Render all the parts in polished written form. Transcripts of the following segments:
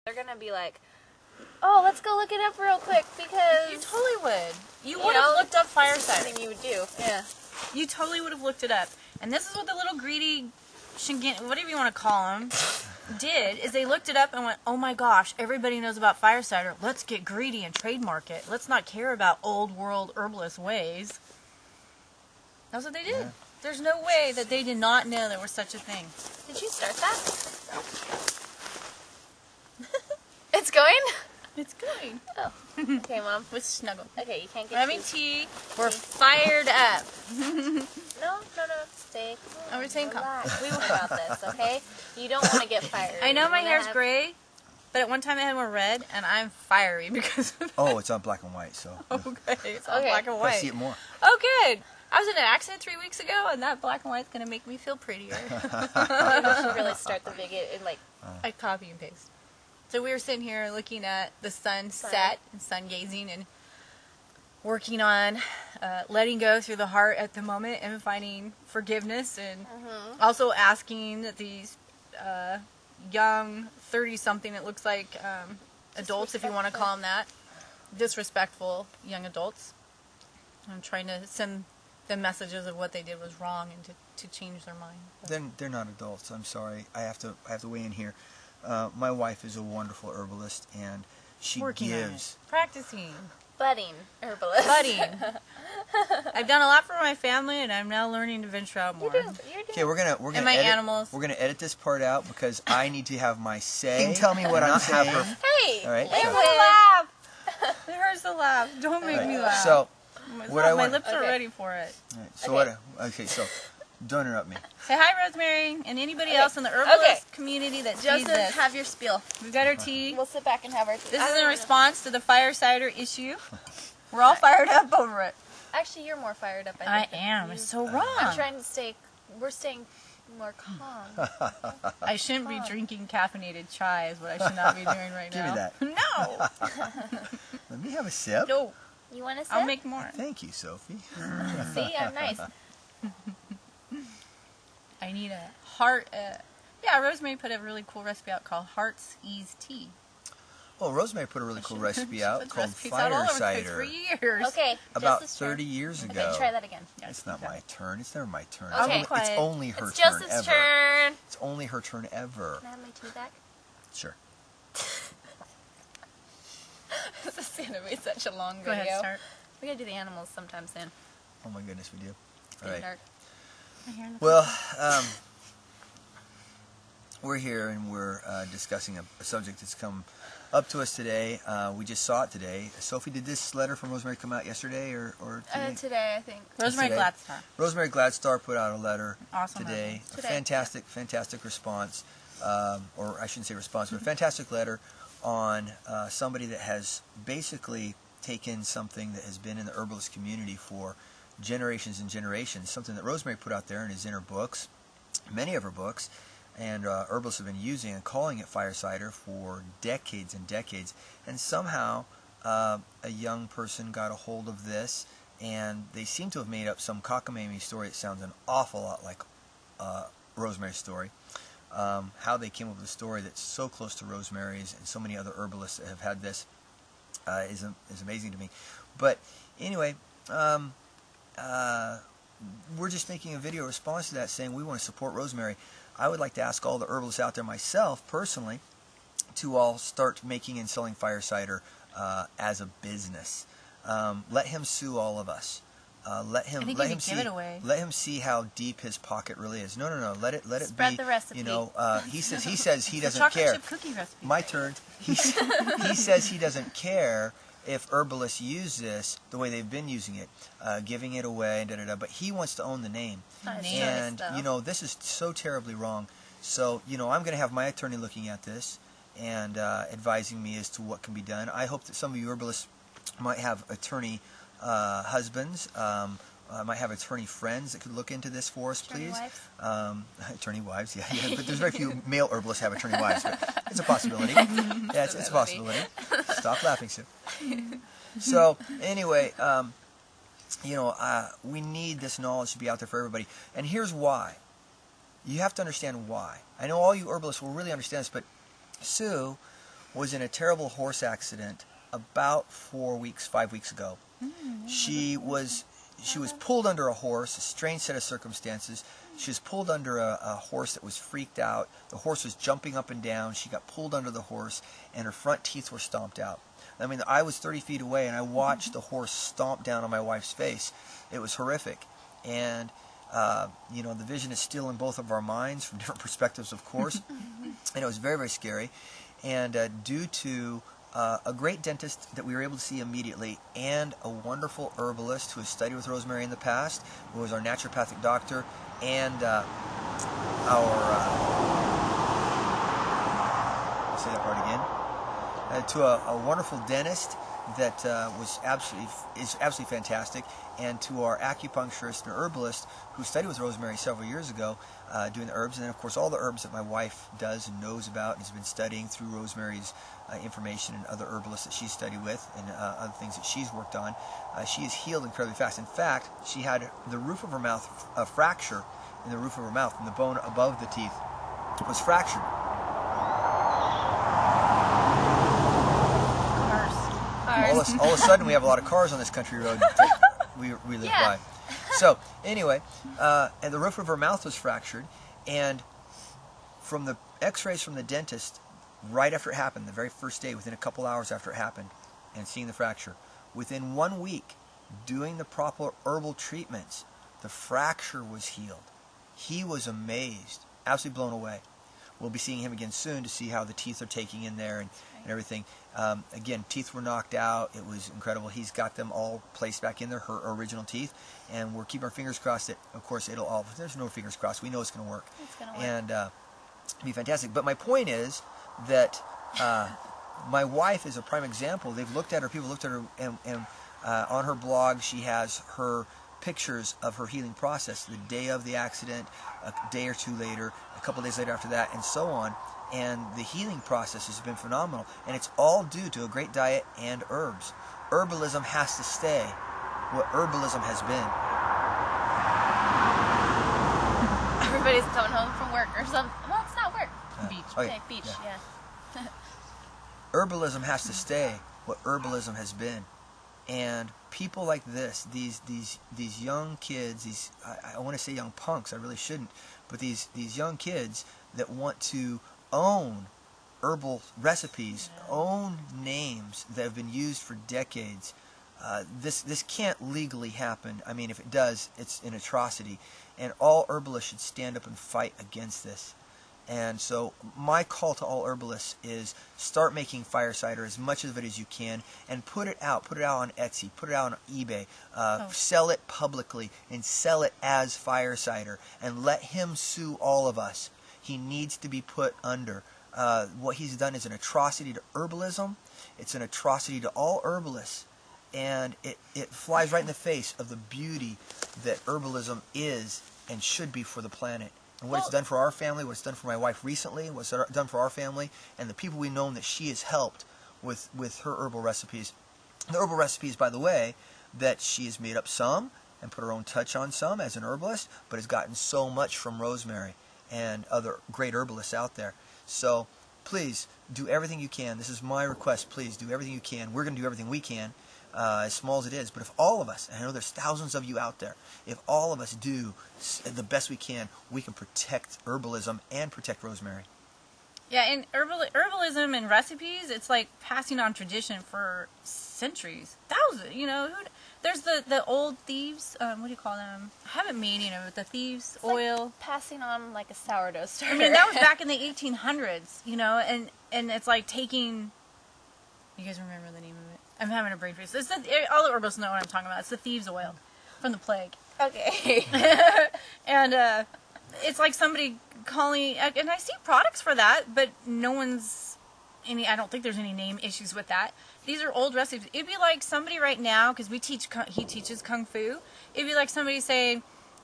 They're gonna be like, oh, let's go look it up real quick because You totally would. You would have looked up fire cider. something you would do. Yeah. You totally would have looked it up. And this is what the little greedy, whatever you want to call them, did, is they looked it up and went, oh my gosh, everybody knows about fire cider. Let's get greedy and trademark it. Let's not care about old world herbalist ways. That's what they did. Yeah. There's no way that they did not know there was such a thing. Did you start that? It's going? It's going. Oh. Okay, Mom. Let's snuggle. Okay, you can't get We're having tea. We're fired up. No. Stay cool. Oh, we're staying calm. We went about this, okay? You don't want to get fired. I know my hair's gray, but at one time I had more red, and I'm fiery because of that. Oh, it's on black and white, so. Okay, it's on black and I white. see it more. Oh, good. I was in an accident 3 weeks ago, and that black and white's going to make me feel prettier. You should really start the video in like... I copy and paste. So we were sitting here looking at the sun set and sun gazing and working on letting go through the heart at the moment and finding forgiveness and also asking these young 30-something, it looks like adults, if you want to call them that, disrespectful young adults. I'm trying to send them messages of what they did was wrong and to change their mind. They're not adults. I'm sorry. I have to weigh in here. My wife is a wonderful herbalist, and she gives... Practicing. Budding herbalist. Budding. I've done a lot for my family, and I'm now learning to venture out more. You're doing. Okay, we're gonna and my edit, animals. We're gonna edit this part out because I need to have my say. And tell me what I'm saying. Hey, all right. It hurts to laugh. It hurts to laugh. Don't make me laugh. So, my lips are ready for it. Right, so so don't interrupt me. Say hi, Rosemary, and anybody else in the herbalist community that sees Joseph, this. have your spiel. We've got our tea. We'll sit back and have our tea. This is in response to the fire cider issue. We're all fired up over it. Actually, you're more fired up. I am. It's so wrong. I'm trying to stay. We're staying more calm. I shouldn't be drinking caffeinated chai. Is what I should not be doing right now. Give me that. No. Let me have a sip. No. You want to sip? I'll make more. Thank you, Sophie. See, I'm nice. I need a heart. Yeah, Rosemary put a really cool recipe out called Heart's Ease Tea. Well, Rosemary put a really cool recipe out called Fire Fire Cider. Cider. For years. Okay. About 30 years ago. Okay, try that again. It's not my turn. It's never my turn. Okay. It's only her it's turn Joseph's ever. turn. It's only her turn ever. Can I have my tea back? Sure. This is going to be such a long video. Go ahead, start. We got to do the animals sometime soon. Oh my goodness, we do. It's All right. dark. Well, we're here and we're discussing a subject that's come up to us today. We just saw it today. Sophie, did this letter from Rosemary come out yesterday or today? Today, I think. Rosemary Gladstar. Rosemary Gladstar put out a letter today. Today. A fantastic response, or I shouldn't say response, but a fantastic letter on somebody that has basically taken something that has been in the herbalist community for generations and generations, something that Rosemary put out there and is in her books, many of her books, and herbalists have been using and calling it fire cider for decades and decades. And somehow a young person got a hold of this, and they seem to have made up some cockamamie story that sounds an awful lot like Rosemary's story. How they came up with a story that's so close to Rosemary's and so many other herbalists that have had this is amazing to me. But anyway, we're just making a video response to that saying we want to support Rosemary. I would like to ask all the herbalists out there, myself personally, to all start making and selling fire cider as a business. Let him sue all of us. Let him see how deep his pocket really is. No. Let it Spread be. the recipe. You know, he says he doesn't chocolate care. chip cookie recipe. My turn. He says he doesn't care if herbalists use this the way they've been using it, giving it away, but he wants to own the name. And you know, this is so terribly wrong. So you know, I'm going to have my attorney looking at this and advising me as to what can be done. I hope that some of you herbalists might have attorney husbands, might have attorney friends that could look into this for us, please. Attorney wives, yeah. But there's very few male herbalists have attorney wives, but it's a possibility. Yeah, it's a possibility. Stop laughing, Sue. So anyway, you know, we need this knowledge to be out there for everybody, and here's why. You have to understand why. I know all you herbalists will really understand this, but Sue, was in a terrible horse accident about 5 weeks ago. She was pulled under a horse, a strange set of circumstances. She was pulled under a horse that was freaked out. The horse was jumping up and down. She got pulled under the horse, and her front teeth were stomped out. I mean, I was 30 feet away, and I watched the horse stomp down on my wife's face. It was horrific. And, the vision is still in both of our minds from different perspectives, of course. And it was very, very scary. And due to a great dentist that we were able to see immediately, and a wonderful herbalist who has studied with Rosemary in the past, who was our naturopathic doctor, and I'll say that part again, to a wonderful dentist that is absolutely fantastic, and to our acupuncturist and herbalist who studied with Rosemary several years ago, doing the herbs, and then of course all the herbs that my wife does and knows about and has been studying through Rosemary's information and other herbalists that she's studied with and other things that she's worked on. She is healed incredibly fast. In fact, she had the roof of her mouth, a fracture in the roof of her mouth, and the bone above the teeth was fractured. Cars. All of a sudden, we have a lot of cars on this country road that we live by. So anyway, and the roof of her mouth was fractured, and from the X-rays from the dentist, right after it happened, the very first day, within a couple hours after it happened, and seeing the fracture, within 1 week, doing the proper herbal treatments, the fracture was healed. He was amazed, absolutely blown away. We'll be seeing him again soon to see how the teeth are taking in there and everything. Again, teeth were knocked out. It was incredible. He's got them all placed back in there, her original teeth, and we're keeping our fingers crossed that, of course, it'll all. There's no fingers crossed. We know it's going to work. It's going to work. And it'll be fantastic. But my point is that my wife is a prime example. They've looked at her. People looked at her, and on her blog, she has her pictures of her healing process, the day of the accident, a day or two later, a couple days later after that, and so on. And the healing process has been phenomenal. And it's all due to a great diet and herbs. Herbalism has to stay what herbalism has been. Everybody's coming home from work or something. Well, it's not work. Beach. Okay, beach, yeah. Herbalism has to stay what herbalism has been. And people like this, these young kids, I want to say young punks, I really shouldn't, but these young kids that want to own herbal recipes, own names that have been used for decades. This can't legally happen. I mean, if it does, it's an atrocity. And all herbalists should stand up and fight against this. And so my call to all herbalists is start making fire cider, as much of it as you can, and put it out on Etsy, put it out on eBay, sell it publicly, and sell it as fire cider, and let him sue all of us. He needs to be put under. What he's done is an atrocity to herbalism. It's an atrocity to all herbalists, and it flies right in the face of the beauty that herbalism is and should be for the planet. And what it's done for our family, what it's done for my wife recently, what's done for our family, and the people we've known that she has helped with her herbal recipes. The herbal recipes, by the way, that she has made up some and put her own touch on some as an herbalist, but has gotten so much from Rosemary and other great herbalists out there. So please do everything you can. This is my request. Please do everything you can. We're going to do everything we can, as small as it is. But if all of us, and I know there's thousands of you out there, if all of us do the best we can protect herbalism and protect Rosemary. Yeah, and herbalism and recipes, it's like passing on tradition for centuries, thousands. There's the old thieves. What do you call them? I haven't made any of it. The thieves It's oil. like passing on like a sourdough starter. I mean, that was back in the 1800s. And it's like taking. You guys remember the name of it? I'm having a brain freeze. All the herbalists know what I'm talking about. It's the thieves oil from the plague. Okay. And it's like somebody calling, and I see products for that, but no one's I don't think there's any name issues with that. These are old recipes. It'd be like somebody right now, because he teaches Kung Fu, it'd be like somebody saying,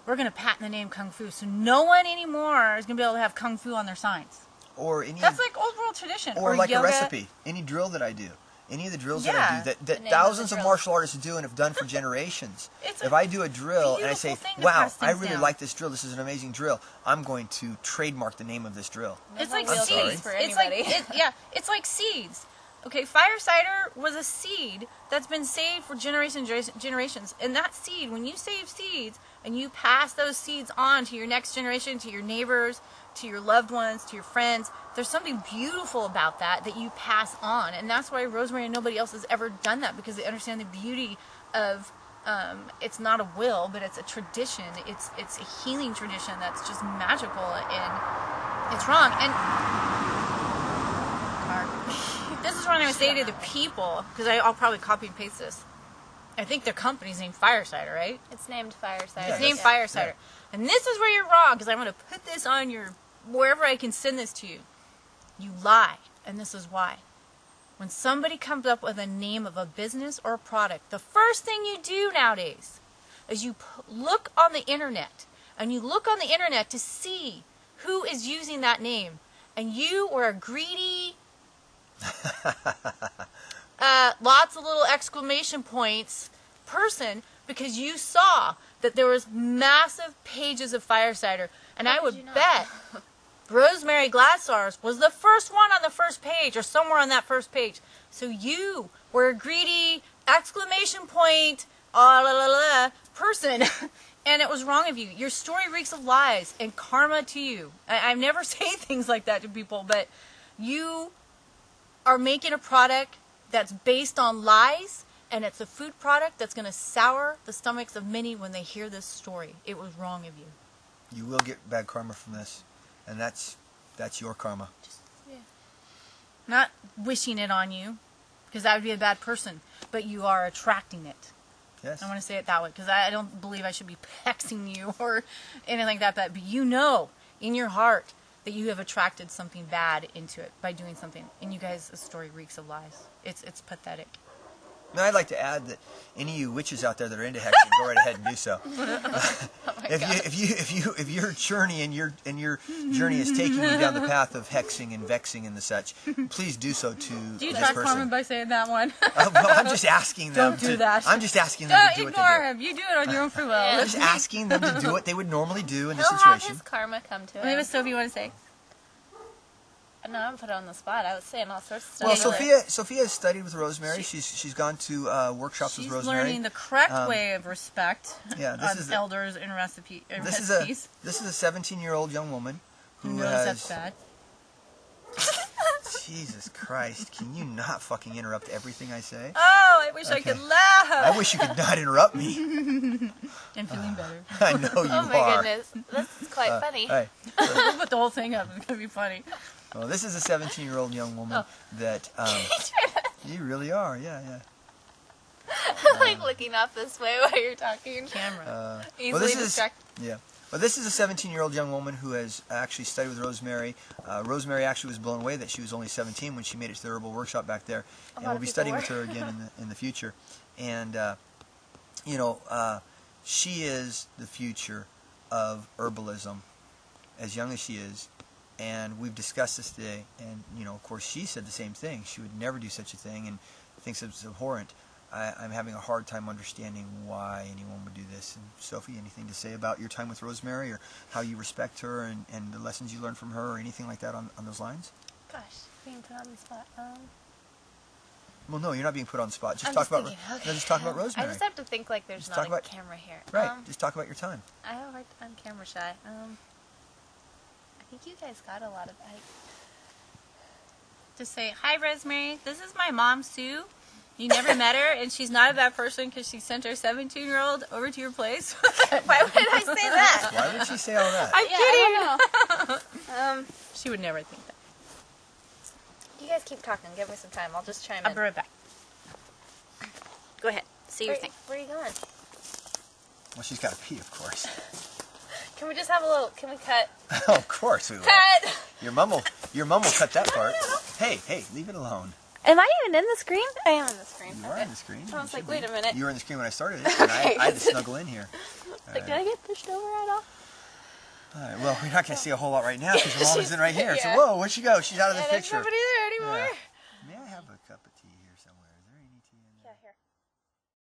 we're going to patent the name Kung Fu, so no one anymore is going to be able to have Kung Fu on their signs. Or That's like old world tradition. Or like yoga. a recipe. Any drill that I do. any of the drills that I do, that name of thousands the of drill. martial artists do and have done for generations. It's If I do a drill and I say, beautiful thing to wow, pass I things really down. like this drill, this is an amazing drill, I'm going to trademark the name of this drill. It's like real sorry. seeds. for It's like anybody. it's like seeds. Okay, fire cider was a seed that's been saved for generations. And that seed, when you save seeds and you pass those seeds on to your next generation, to your neighbors, to your loved ones, to your friends, there's something beautiful about that you pass on. And that's why Rosemary and nobody else has ever done that, because they understand the beauty of it's not a will, but it's a tradition. It's a healing tradition that's just magical, and it's wrong. And this is what I'm going to say to the people, because I'll probably copy and paste this. I think their company's named Fire Cider, right? It's named Fire Cider. It's named Yeah. Fire Cider. And this is where you're wrong, because I'm going to put this on your, wherever I can send this to you. You lie, and this is why. When somebody comes up with a name of a business or a product, the first thing you do nowadays is you look on the internet, and you look on the internet to see who is using that name. And you were a greedy, lots of little exclamation points person, because you saw that there was massive pages of Fire Cider, and I would bet Rosemary Gladstar's was the first one on the first page, or somewhere on that first page. So you were a greedy exclamation point person, and it was wrong of you. Your story reeks of lies and karma to you. I never say things like that to people, but you are making a product that's based on lies, and it's a food product that's going to sour the stomachs of many when they hear this story. It was wrong of you. You will get bad karma from this, and that's your karma. Not wishing it on you, because that would be a bad person, but you are attracting it. Yes. I want to say it that way, because I don't believe I should be hexing you or anything like that, but you know in your heart that you have attracted something bad into it by doing something. And you guys, the story reeks of lies. It's pathetic. Now, I'd like to add that any of you witches out there that are into hexing, go right ahead and do so. If your journey and your journey is taking you down the path of hexing and vexing and the such, please do so to Do you this attract person. karma by saying that one? Well, I'm just asking them. Don't do that. I'm just asking them Don't to do what ignore they do. him. You do it on your own free will. I'm just asking them to do what they would normally do in this He'll have situation. his karma come to Maybe him. what Sophie want to say? No, I'm put on the spot. I was saying all sorts of Well, stuff. Sophia has studied with Rosemary. She's gone to workshops with She's Rosemary. learning the correct way of respect Yeah, this on is elders and recipes. this is a 17-year-old young woman who knows has. that's bad. Jesus Christ! Can you not fucking interrupt everything I say? Oh, I wish I Okay. could laugh. I wish you could not interrupt me. I'm feeling better. I know you Oh my are. goodness, this is quite funny. Hey, We'll put the whole thing up. It's gonna be funny. well, this is a 17-year-old young woman that you really are. Yeah. I'm like looking off this way while you're talking. Camera. Easily distracted. Yeah. Well, this is a 17-year-old young woman who has actually studied with Rosemary. Rosemary actually was blown away that she was only 17 when she made it to the Herbal workshop back there, and we'll be studying with her again in the future. And she is the future of herbalism, as young as she is. And we've discussed this today, and of course, she said the same thing. She would never do such a thing, and thinks it's abhorrent. I'm having a hard time understanding why anyone would do this. And Sophie, anything to say about your time with Rosemary, or how you respect her, and the lessons you learned from her, or anything like that on those lines? Gosh, being put on the spot. Well, no, you're not being put on the spot. Just I'm talk just about. thinking, okay. No, just talk about Rosemary. I just have to think like there's Just not talk a about- camera here. Right. Just talk about your time. I have a hard time camera shy. I think you guys got a lot of. Just say, hi, Rosemary. This is my mom, Sue. You never met her, and she's not a bad person because she sent her 17-year-old over to your place. Why would I say that? Why would she say all that? I'm Yeah, kidding. I don't know. She would never think that. You guys keep talking. Give me some time. I'll just chime I'll in. be right back. Go ahead. Say your thing. Where are you going? Well, she's got to pee, of course. Can we just have a little? Can we cut? Oh, of course we will. Cut. Your mum will cut that part. Hey, leave it alone. Am I even in the screen? I am in the screen. You are in the screen. I was You like, should wait be. a minute. You were in the screen when I started it, and Okay. I had to snuggle in here. Like, did I get pushed over at all? All right, well, we're not going to see a whole lot right now because your mom is in right here. Yeah. So, whoa, where'd she go? She's out of the Yeah, there's picture. nobody there anymore. Yeah.